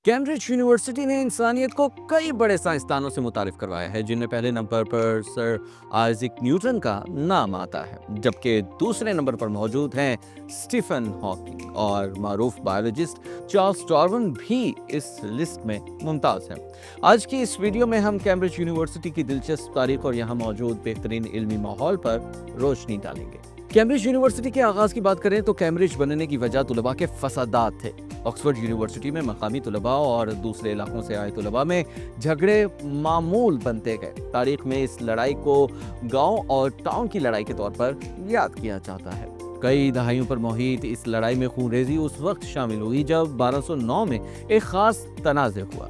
Cambridge university ने इंसानियत को कई बड़े साइंसदानों से मुतारिफ करवाया है, जिनमें पहले नंबर पर सर आइजैक न्यूटन का नाम आता है, जबकि दूसरे नंबर पर मौजूद हैं स्टीफन हॉकिंग और मारूफ बायोलॉजिस्ट चार्ल्स डार्विन भी इस लिस्ट में मुमताज हैं। आज की इस वीडियो में हम कैम्ब्रिज यूनिवर्सिटी की दिलचस्प तारीख और यहाँ मौजूद बेहतरीन इल्मी माहौल पर रोशनी डालेंगे। कैम्ब्रिज यूनिवर्सिटी के आगाज की बात करें तो कैम्ब्रिज बनने की वजह तुलबा के फसादात थे। ऑक्सफोर्ड यूनिवर्सिटी में मकामी तुलबा और दूसरे इलाकों से आए तुलबा में झगड़े मामूल बनते गए। तारीख में इस लड़ाई को गांव और टाउन की लड़ाई के तौर पर याद किया जाता है। कई दहाइयों पर मोहित इस लड़ाई में खूनरेजी उस वक्त शामिल हुई जब 1209 में एक खास तनाज़े हुआ।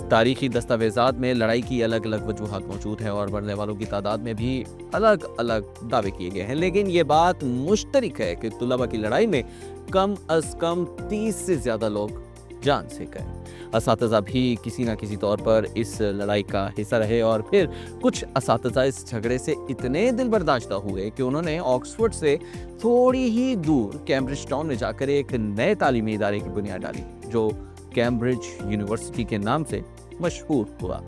तारीखी दस्तावेजात में लड़ाई की अलग अलग वजूहात मौजूद है और मरने वालों की तादाद में भी अलग अलग दावे किए गए हैं, लेकिन ये बात मुश्तरक है कि तुलबा की लड़ाई में कम अज कम 30 से ज्यादा लोग जान से गए। असातिज़ा भी किसी न किसी तौर पर इस लड़ाई का हिस्सा रहे और फिर कुछ असातिज़ा इस झगड़े से इतने दिल बर्दाश्ता हुए कि उन्होंने ऑक्सफोर्ड से थोड़ी ही दूर कैम्ब्रिज टाउन में जाकर एक नए तालीमी इदारे की बुनियाद डाली, जो कैम्ब्रिज यूनिवर्सिटी के नाम से मशहूर हुआ।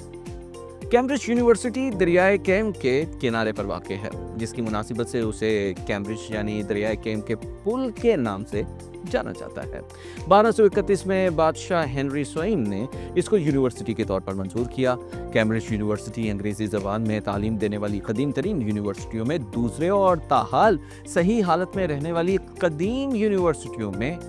कैम्ब्रिज यूनिवर्सिटी दरियाए कैम के किनारे पर वाक़ है, जिसकी मुनासिबत से उसे कैम्ब्रिज यानी दरियाए कैम के पुल के नाम से जाना जाता है। 1231 में बादशाह हेनरी स्वैन ने इसको यूनिवर्सिटी के तौर पर मंजूर किया। कैम्ब्रिज यूनिवर्सिटी अंग्रेजी ज़बान में तालीम देने वाली कदीम तरीन यूनिवर्सिटियों में दूसरे और ताहाल सही हालत में रहने वाली कदीम यूनिवर्सिटियों में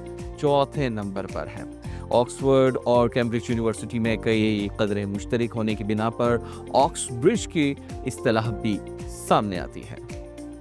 चौथे नंबर पर है। ऑक्सफोर्ड और कैम्ब्रिज यूनिवर्सिटी में कई कदरें मुश्तरक होने की बिना पर ऑक्सब्रिज की इस्तिलाह भी सामने आती है।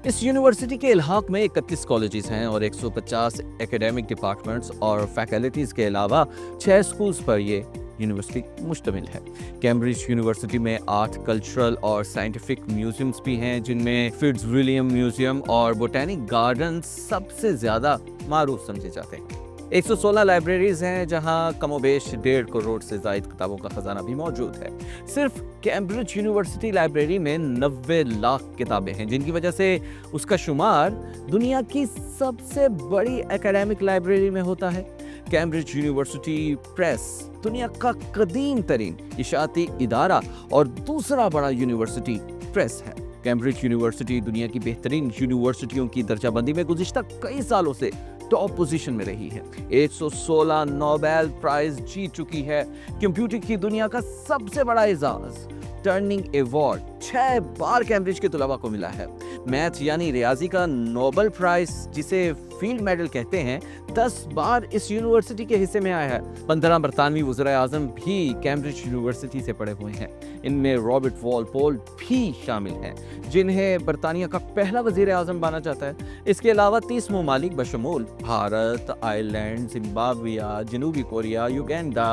इस यूनिवर्सिटी के इलाक़ में 31 कॉलेजेस हैं और 150 एकेडमिक डिपार्टमेंट्स और फैकल्टीज़ के अलावा 6 स्कूल्स पर ये यूनिवर्सिटी मुश्तमिल है। कैम्ब्रिज यूनिवर्सिटी में 8 कल्चरल और साइंटिफिक म्यूजियम्स भी हैं, जिनमें फिट्ज़विलियम म्यूजियम और बोटेनिक गार्डन सबसे ज़्यादा मारूफ समझे जाते हैं। 116 लाइब्रेरीज हैं, जहां कमोबेश 1.5 करोड़ से ज़ायद किताबों का खजाना भी मौजूद है। सिर्फ कैम्ब्रिज यूनिवर्सिटी लाइब्रेरी में 90 लाख किताबें हैं, जिनकी वजह से उसका शुमार दुनिया की सबसे बड़ी एकेडमिक लाइब्रेरी में होता है। कैम्ब्रिज यूनिवर्सिटी प्रेस दुनिया का कदीम तरीन इशाती इदारा और दूसरा बड़ा यूनिवर्सिटी प्रेस है। कैम्ब्रिज यूनिवर्सिटी दुनिया की बेहतरीन यूनिवर्सिटियों की दर्जाबंदी में गुज़िश्ता कई सालों से टॉप पोजीशन में रही है। 116 नोबेल प्राइज जीत चुकी है। कंप्यूटर की दुनिया का सबसे बड़ा एजाज टर्निंग अवार्ड 6 बार कैम्ब्रिज के तुलबा को मिला है। मैथ यानी रियाजी का नोबेल प्राइज, जिसे फील्ड मेडल कहते हैं, 10 बार इस यूनिवर्सिटी के हिस्से में आया है। 15 बरतानवी वज़ीर आज़म भी कैम्ब्रिज यूनिवर्सिटी से पढ़े हुए हैं। इनमें रॉबर्ट वॉलपोल भी शामिल हैं, जिन्हें बरतानिया का पहला वज़ीर आज़म माना जाता है। इसके अलावा 30 ममालिक बशमूल भारत, आयरलैंड, जिम्बाब्वे, जनूबी Korea, Uganda,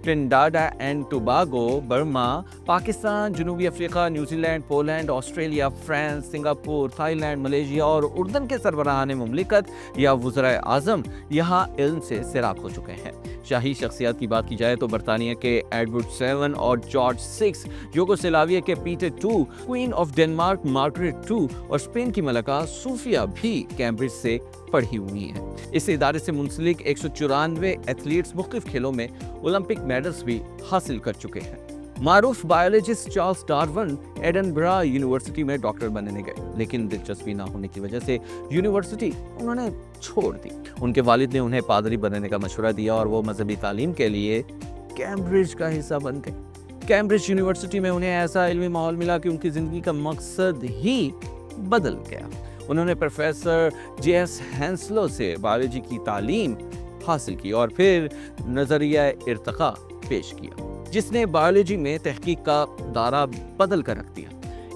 Trinidad and Tobago, Burma, Pakistan, जनूबी Africa, New Zealand, Poland, Australia, France, Singapore, Thailand, Malaysia और उर्दन के सरबराहान मुमलिकत या वज़ीर आज़म यहाँ इल्म से सैराब हो चुके हैं। शाही शख्सियत की बात की जाए तो बरतानिया के एडवर्ड 7 और जॉर्ज 6, यूगोस्लाविया के Peter 2, queen of Denmark Margaret 2 और स्पेन की मलका सूफिया भी कैम्ब्रिज से पढ़ी हुई हैं। इस इदारे से मुंसलिक 194 एथलीट्स मुख्तलिफ खेलों में ओलंपिक मेडल्स भी हासिल कर चुके हैं। मारूफ biologist Charles Darwin Edinburgh university में डॉक्टर बनने गए, लेकिन दिलचस्पी ना होने की वजह से यूनिवर्सिटी उन्होंने छोड़ दी। उनके वालिद ने उन्हें पादरी बनने का मशवरा दिया और वो मजहबी तालीम के लिए कैम्ब्रिज का हिस्सा बन गए। कैम्ब्रिज यूनिवर्सिटी में उन्हें ऐसा इल्मी माहौल मिला कि उनकी ज़िंदगी का मकसद ही बदल गया। उन्होंने प्रोफेसर J.S. हैंसलो से बायोलॉजी की तालीम हासिल की और फिर नज़रिया इर्तिका पेश किया, जिसने बायोलॉजी में तहकीक का दायरा बदल कर रख दिया।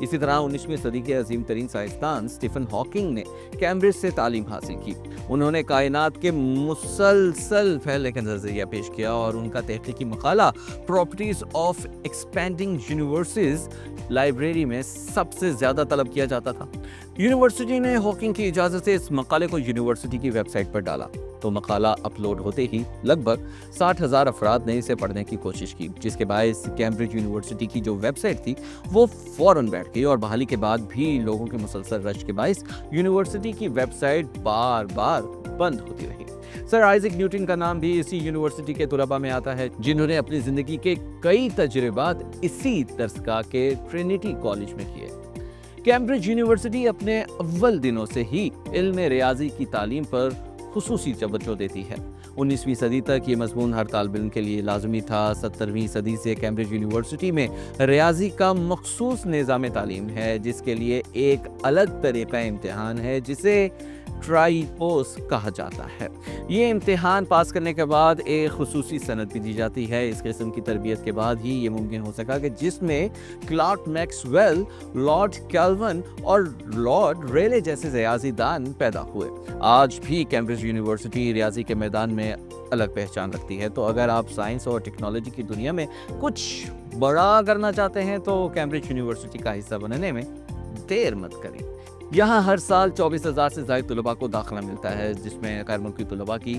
इसी तरह 19वीं सदी के अजीम तरीन साइंसदान स्टीफन हॉकिंग ने कैम्ब्रिज से तालीम हासिल की। उन्होंने कायनात के मुसलसल फैलने का नज़रिया पेश किया और उनका तहकीकी मकाला properties of expanding universities library में सबसे ज़्यादा तलब किया जाता था। यूनिवर्सिटी ने हॉकिंग की इजाज़त से इस मकाले को यूनिवर्सिटी की वेबसाइट पर डाला। तो मकाला अपलोड होते ही लगभग 60,000 अफराद ने इसे पढ़ने की कोशिश की, जिसके बायस कैम्ब्रिज यूनिवर्सिटी की जो वेबसाइट थी वो फौरन बैठ गई और बहाली के बाद भी लोगों के मुसलसल रश के बायस यूनिवर्सिटी की वेबसाइट बार बार बंद होती रही। सर आइजैक न्यूटन का नाम भी इसी यूनिवर्सिटी के तुलबा में आता है, जिन्होंने अपनी जिंदगी के कई तजुर्बात इसी दरसगाह के ट्रिनिटी कॉलेज में किए। कैम्ब्रिज यूनिवर्सिटी अपने अव्वल दिनों से ही इल्म रियाजी की तालीम पर खुसूसी तवज्जो देती है। 19वीं सदी तक ये मजमून हर तालिब इल्म के लिए लाजमी था। 17वीं सदी से कैम्ब्रिज यूनिवर्सिटी में रियाजी का मखसूस निज़ाम तालीम है, जिसके लिए एक अलग तरीक़ा इम्तिहान है जिसे ट्राईपोस कहा जाता है। ये इम्तिहान पास करने के बाद एक खुसूसी सनद भी दी जाती है। इस किस्म की तरबियत के बाद ही ये मुमकिन हो सका कि जिसमें क्लार्क मैक्सवेल, लॉर्ड कैल्विन और लॉर्ड रेले जैसे रियाजीदान पैदा हुए। आज भी कैम्ब्रिज यूनिवर्सिटी रियाजी के मैदान में अलग पहचान रखती है। तो अगर आप साइंस और टेक्नोलॉजी की दुनिया में कुछ बड़ा करना चाहते हैं तो कैम्ब्रिज यूनिवर्सिटी का हिस्सा बनने में देर मत करें। यहाँ हर साल 24,000 से ज़ायद तलबा को दाखिला मिलता है, जिसमें गैर मुल्की तलबा की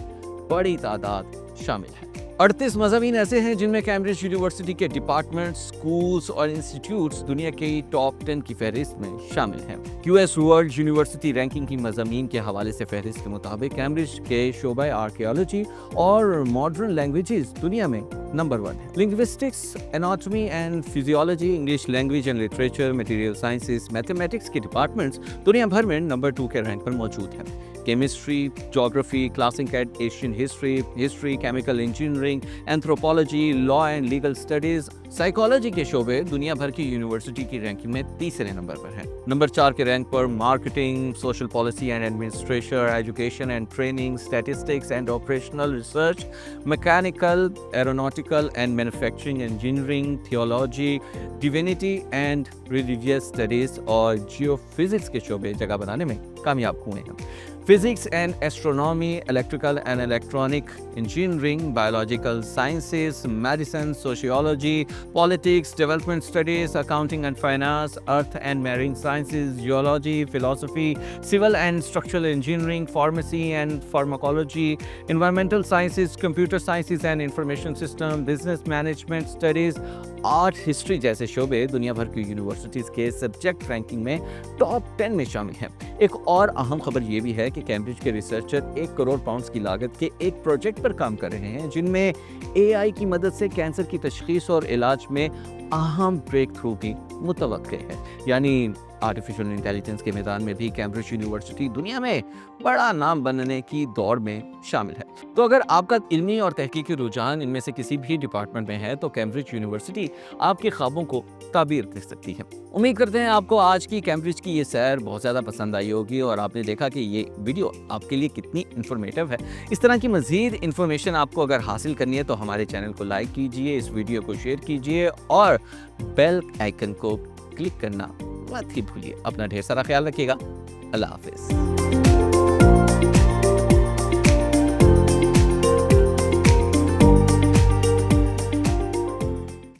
बड़ी तादाद शामिल है। 38 मज़ामीन ऐसे हैं जिनमें कैम्ब्रिज यूनिवर्सिटी के डिपार्टमेंट्स, स्कूल्स और इंस्टीट्यूट्स दुनिया के टॉप 10 की फहरिस्त में शामिल हैं। QS वर्ल्ड यूनिवर्सिटी रैंकिंग की मज़ामीन के हवाले से फहरिस्त के मुताबिक कैम्ब्रिज के शोबा आर्कियोलॉजी और मॉडर्न लैंग्वेजेस दुनिया में नंबर 1 है। Linguistics, anatomy and physiology, English language and literature, material sciences, mathematics के डिपार्टमेंट्स दुनिया भर में नंबर 2 के रैंक पर मौजूद हैं। Chemistry, geography, classic and Asian history, chemical engineering, anthropology, law and legal studies, psychology के शोबे दुनिया भर की यूनिवर्सिटी की रैंकिंग में तीसरे नंबर पर हैं। नंबर 4 के रैंक पर marketing, social policy and administration, education and training, statistics and operational research, mechanical, aeronautical and manufacturing engineering, theology, divinity and religious studies और जियोफिजिक्स के शोबे जगह बनाने में कामयाब हुए हैं। Physics and astronomy, electrical and electronic engineering, biological sciences, medicine, sociology, politics, development studies, accounting and finance, earth and marine sciences, geology, philosophy, civil and structural engineering, pharmacy and pharmacology, environmental sciences, computer sciences and information system, business management studies, art, history जैसे शोबे दुनिया भर की universities के subject ranking में top 10 में शामिल हैं। एक और अहम खबर ये भी है कि कैम्ब्रिज के रिसर्चर 1 करोड़ पाउंड की लागत के एक प्रोजेक्ट पर काम कर रहे हैं, जिनमें AI की मदद से कैंसर की तशखीस और इलाज में अहम ब्रेक थ्रू की मुतवक्के है। यानी आर्टिफिशियल इंटेलिजेंस के मैदान में भी कैम्ब्रिज यूनिवर्सिटी दुनिया में बड़ा नाम बनने की दौड़ में शामिल है। तो अगर आपका इल्मी और तहकीकी रुझान इनमें से किसी भी डिपार्टमेंट में है तो कैम्ब्रिज यूनिवर्सिटी आपके ख्वाबों को ताबीर कर सकती है। उम्मीद करते हैं आपको आज की कैम्ब्रिज की ये सैर बहुत ज़्यादा पसंद आई होगी और आपने देखा कि ये वीडियो आपके लिए कितनी इन्फॉर्मेटिव है। इस तरह की मज़ीद इन्फॉर्मेशन आपको अगर हासिल करनी है तो हमारे चैनल को लाइक कीजिए, इस वीडियो को शेयर कीजिए और बेल आइकन को क्लिक करना मत ही भूलिए। अपना ढेर सारा ख्याल रखिएगा। अल्लाह हाफिज़।